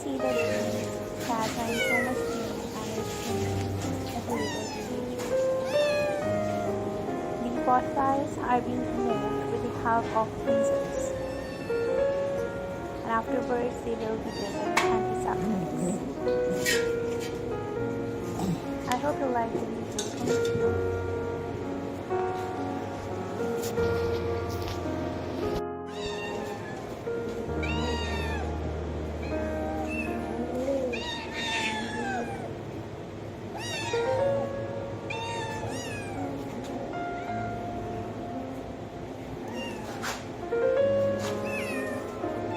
see that these cats are in so much pain and it's a horrible situation. The bonfires are being removed with the help of tweezers, and afterwards they will be given antiseptics. I hope you like the video. Thank you.